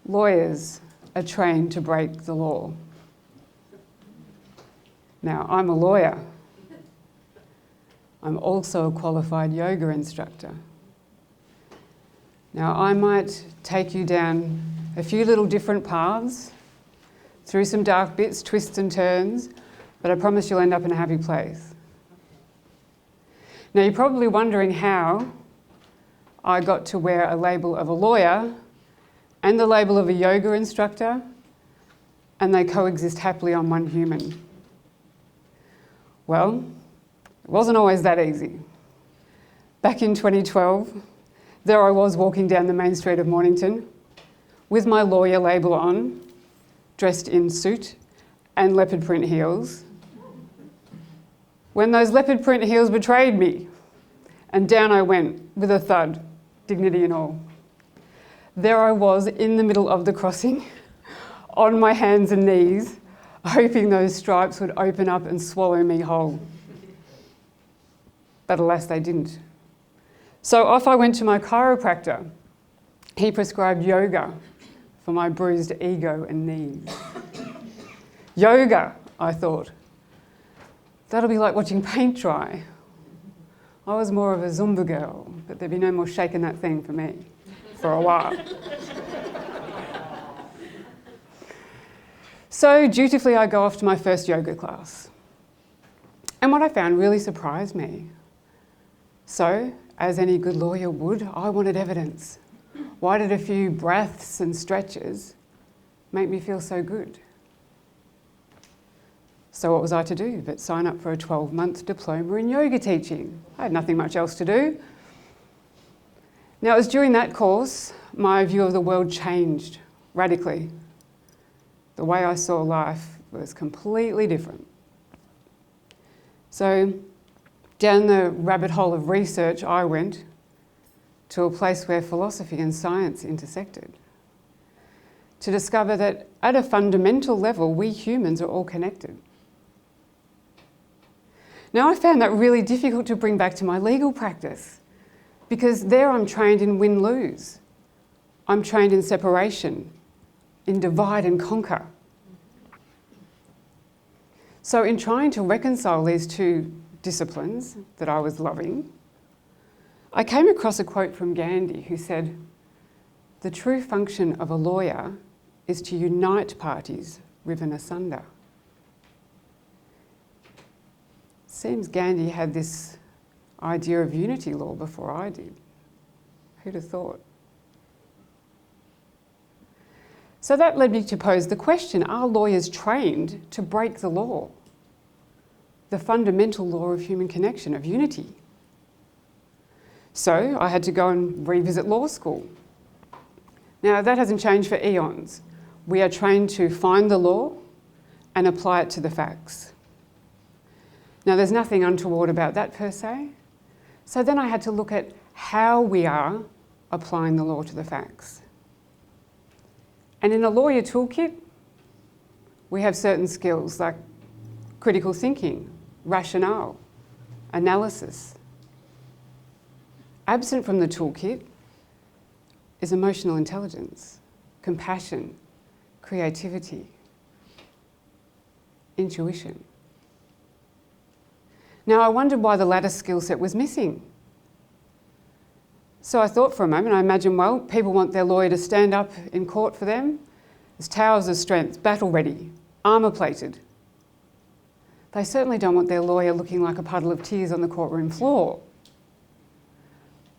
Lawyers are trained to break the law. Now, I'm a lawyer. I'm also a qualified yoga instructor. Now, I might take you down a few little different paths, through some dark bits, twists and turns, but I promise you'll end up in a happy place. Now, you're probably wondering how I got to wear a label of a lawyer and the label of a yoga instructor, and they coexist happily on one human. Well, it wasn't always that easy. Back in 2012, there I was walking down the main street of Mornington with my lawyer label on, dressed in suit and leopard print heels, when those leopard print heels betrayed me, and down I went with a thud, dignity and all. There I was in the middle of the crossing, on my hands and knees, hoping those stripes would open up and swallow me whole. But alas, they didn't. So off I went to my chiropractor. He prescribed yoga for my bruised ego and knees. Yoga, I thought. That'll be like watching paint dry. I was more of a Zumba girl, but there'd be no more shaking that thing for me for a while. So dutifully I go off to my first yoga class. And what I found really surprised me. So, as any good lawyer would, I wanted evidence. Why did a few breaths and stretches make me feel so good? So what was I to do but sign up for a 12-month diploma in yoga teaching? I had nothing much else to do. Now, it was during that course my view of the world changed radically. The way I saw life was completely different. So down the rabbit hole of research I went to a place where philosophy and science intersected, to discover that at a fundamental level, we humans are all connected. Now, I found that really difficult to bring back to my legal practice, because there I'm trained in win-lose. I'm trained in separation, in divide and conquer. So in trying to reconcile these two disciplines that I was loving, I came across a quote from Gandhi who said, "The true function of a lawyer is to unite parties riven asunder." Seems Gandhi had this idea of unity law before I did. Who'd have thought? So that led me to pose the question, are lawyers trained to break the law? The fundamental law of human connection, of unity. So I had to go and revisit law school. Now that hasn't changed for eons. We are trained to find the law and apply it to the facts. Now there's nothing untoward about that per se. So then I had to look at how we are applying the law to the facts. And in a lawyer toolkit, we have certain skills like critical thinking, rationale, analysis. Absent from the toolkit is emotional intelligence, compassion, creativity, intuition. Now, I wondered why the latter skill set was missing. So I thought for a moment, I imagined, well, people want their lawyer to stand up in court for them as towers of strength, battle ready, armour plated. They certainly don't want their lawyer looking like a puddle of tears on the courtroom floor.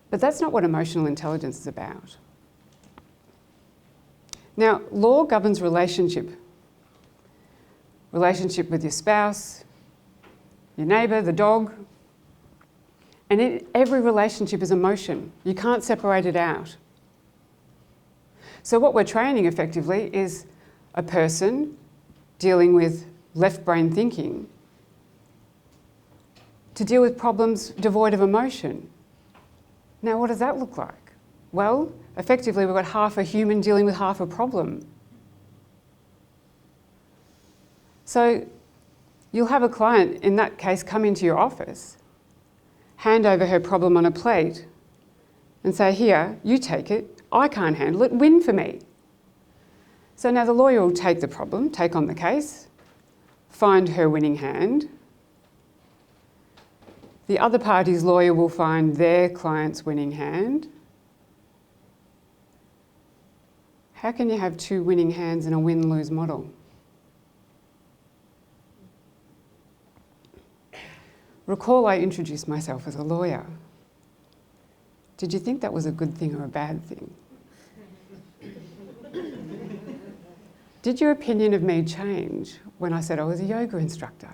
But that's not what emotional intelligence is about. Now, law governs relationship with your spouse, your neighbour, the dog. And in every relationship is emotion. You can't separate it out. So what we're training effectively is a person dealing with left brain thinking to deal with problems devoid of emotion. Now, what does that look like? Well, effectively, we've got half a human dealing with half a problem. So you'll have a client, in that case, come into your office, hand over her problem on a plate and say, "Here, you take it. I can't handle it. Win for me." So now the lawyer will take the problem, take on the case, find her winning hand. The other party's lawyer will find their client's winning hand. How can you have two winning hands in a win-lose model? Recall I introduced myself as a lawyer. Did you think that was a good thing or a bad thing? Did your opinion of me change when I said I was a yoga instructor?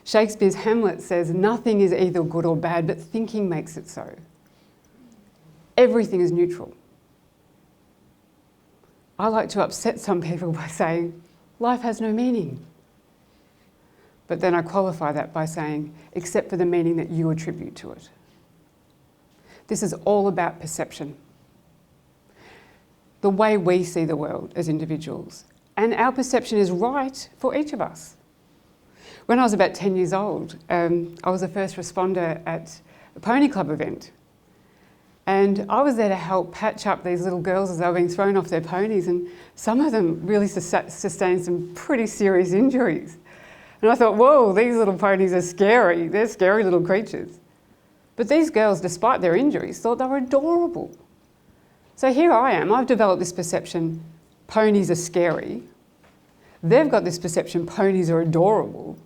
Shakespeare's Hamlet says, nothing is either good or bad, but thinking makes it so. Everything is neutral. I like to upset some people by saying, life has no meaning. But then I qualify that by saying, except for the meaning that you attribute to it. This is all about perception. The way we see the world as individuals. And our perception is right for each of us. When I was about 10 years old, I was a first responder at a pony club event. And I was there to help patch up these little girls as they were being thrown off their ponies, and some of them really sustained some pretty serious injuries. And I thought, whoa, these little ponies are scary. They're scary little creatures. But these girls, despite their injuries, thought they were adorable. So here I am, I've developed this perception, ponies are scary. They've got this perception, ponies are adorable.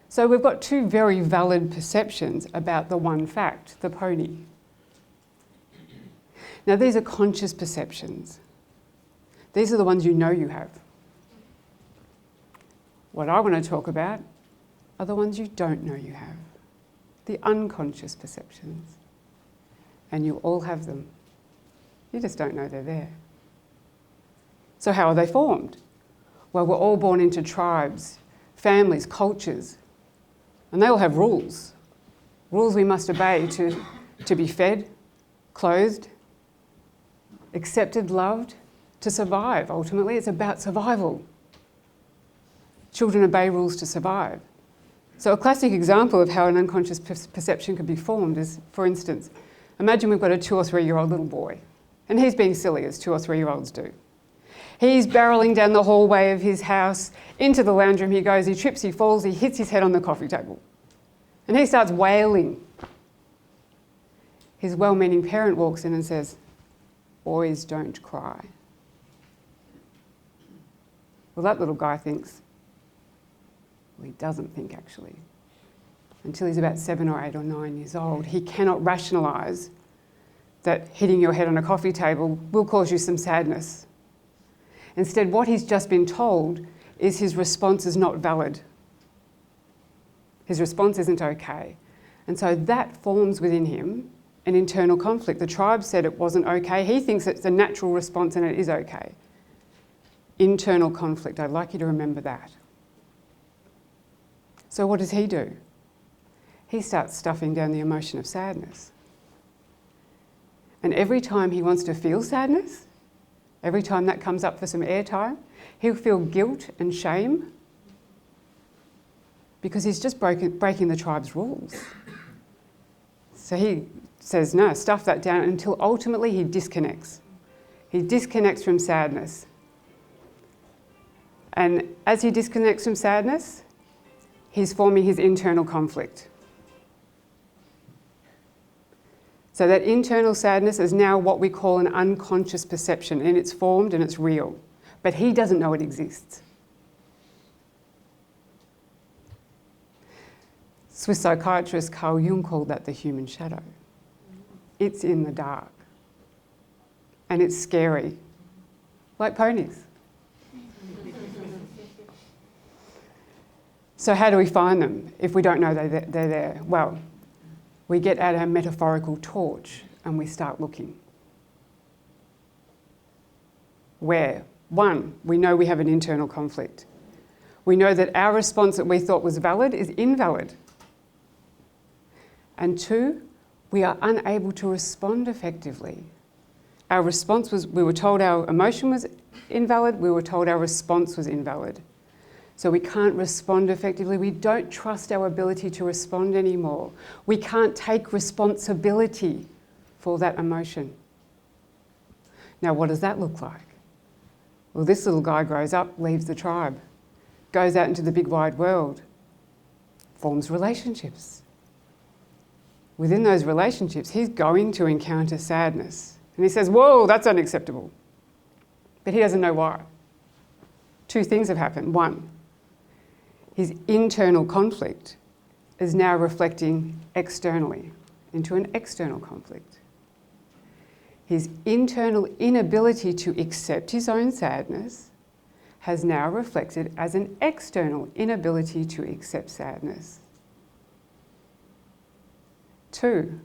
So we've got two very valid perceptions about the one fact, the pony. Now these are conscious perceptions. These are the ones you know you have. What I want to talk about are the ones you don't know you have, the unconscious perceptions. And you all have them. You just don't know they're there. So how are they formed? Well, we're all born into tribes, families, cultures, and they all have rules. Rules we must obey to be fed, clothed, accepted, loved, to survive. Ultimately, it's about survival. Children obey rules to survive. So a classic example of how an unconscious perception can be formed is, for instance, imagine we've got a 2 or 3 year old little boy, and he's being silly as 2 or 3 year olds do. He's barreling down the hallway of his house, into the lounge room he goes, he trips, he falls, he hits his head on the coffee table. And he starts wailing. His well-meaning parent walks in and says, boys don't cry. Well, that little guy thinks, well, he doesn't think actually. Until he's about 7 or 8 or 9 years old, he cannot rationalise that hitting your head on a coffee table will cause you some sadness. Instead, what he's just been told is his response is not valid. His response isn't okay. And so that forms within him an internal conflict. The tribe said it wasn't okay. He thinks it's a natural response and it is okay. Internal conflict. I'd like you to remember that. So what does he do? He starts stuffing down the emotion of sadness. And every time he wants to feel sadness, every time that comes up for some airtime, he'll feel guilt and shame because he's just breaking the tribe's rules. So he says, no, stuff that down until ultimately he disconnects. He disconnects from sadness. And as he disconnects from sadness, he's forming his internal conflict. So that internal sadness is now what we call an unconscious perception, and it's formed and it's real. But he doesn't know it exists. Swiss psychiatrist Carl Jung called that the human shadow. It's in the dark. And it's scary. Like ponies. So how do we find them if we don't know they're there? Well, we get out our metaphorical torch and we start looking. Where? 1, we know we have an internal conflict. We know that our response that we thought was valid is invalid. And 2, we are unable to respond effectively. Our response was, we were told our emotion was invalid, we were told our response was invalid. So we can't respond effectively. We don't trust our ability to respond anymore. We can't take responsibility for that emotion. Now, what does that look like? Well, this little guy grows up, leaves the tribe, goes out into the big wide world, forms relationships. Within those relationships, he's going to encounter sadness. And he says, whoa, that's unacceptable. But he doesn't know why. Two things have happened. One, his internal conflict is now reflecting externally into an external conflict. His internal inability to accept his own sadness has now reflected as an external inability to accept sadness. Two,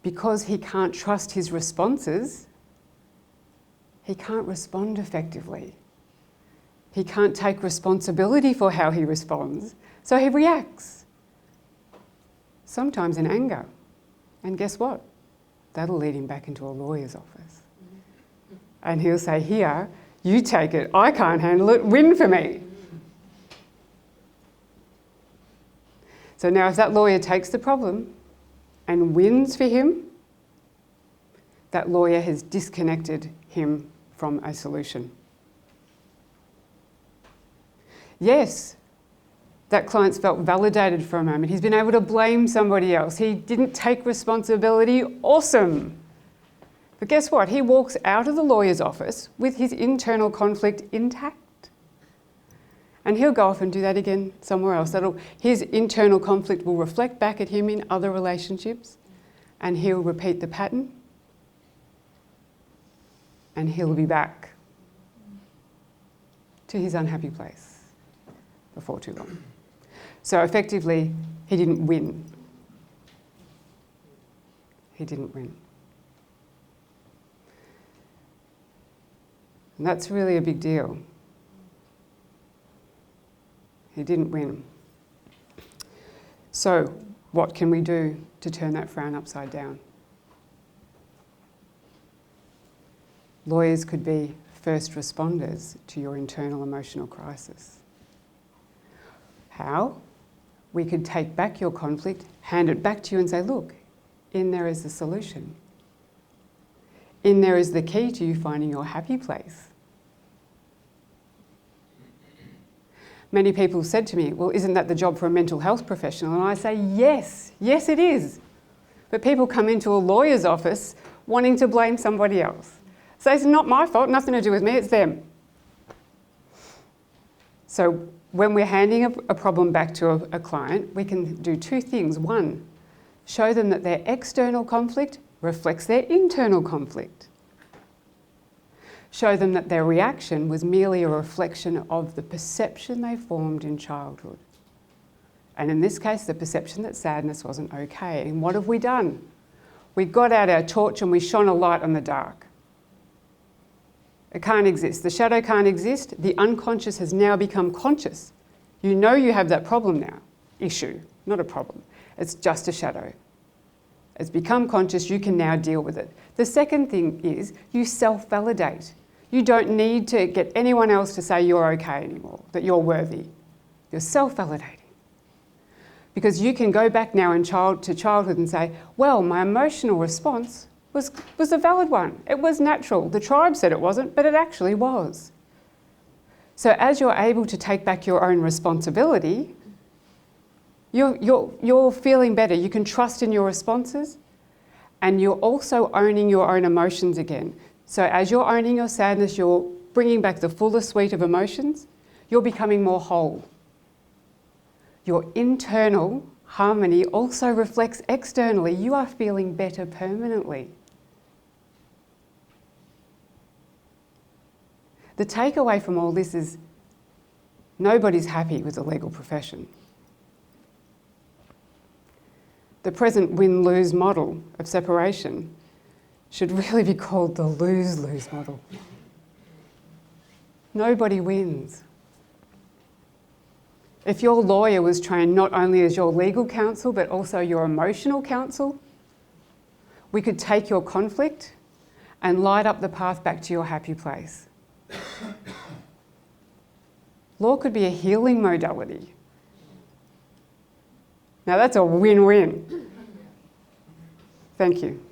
because he can't trust his responses, he can't respond effectively. He can't take responsibility for how he responds, so he reacts. Sometimes in anger. And guess what? That'll lead him back into a lawyer's office. And he'll say, here, you take it, I can't handle it, win for me. So now if that lawyer takes the problem and wins for him, that lawyer has disconnected him from a solution. Yes, that client's felt validated for a moment. He's been able to blame somebody else. He didn't take responsibility. Awesome. But guess what? He walks out of the lawyer's office with his internal conflict intact. And he'll go off and do that again somewhere else. His internal conflict will reflect back at him in other relationships, and he'll repeat the pattern, and he'll be back to his unhappy place before too long. So effectively, he didn't win. He didn't win. And that's really a big deal. He didn't win. So what can we do to turn that frown upside down? Lawyers could be first responders to your internal emotional crisis. How? We could take back your conflict, hand it back to you and say, look, in there is the solution. In there is the key to you finding your happy place. Many people said to me, well, isn't that the job for a mental health professional? And I say, yes, yes it is. But people come into a lawyer's office wanting to blame somebody else. So it's not my fault, nothing to do with me, it's them. So when we're handing a problem back to a client, we can do two things. One, show them that their external conflict reflects their internal conflict. Show them that their reaction was merely a reflection of the perception they formed in childhood. And in this case, the perception that sadness wasn't okay. And what have we done? We got out our torch and we shone a light on the dark. It can't exist. The shadow can't exist. The unconscious has now become conscious. You know you have that problem now. Issue, not a problem. It's just a shadow. It's become conscious, you can now deal with it. The second thing is you self-validate. You don't need to get anyone else to say you're okay anymore, that you're worthy. You're self-validating. Because you can go back now to childhood and say, well, my emotional response was a valid one. It was natural. The tribe said it wasn't, but it actually was. So as you're able to take back your own responsibility, you're feeling better. You can trust in your responses, and you're also owning your own emotions again. So as you're owning your sadness, you're bringing back the fuller suite of emotions, you're becoming more whole. Your internal harmony also reflects externally. You are feeling better permanently. The takeaway from all this is nobody's happy with the legal profession. The present win-lose model of separation should really be called the lose-lose model. Nobody wins. If your lawyer was trained not only as your legal counsel but also your emotional counsel, we could take your conflict and light up the path back to your happy place. Law could be a healing modality. Now that's a win-win. Thank you.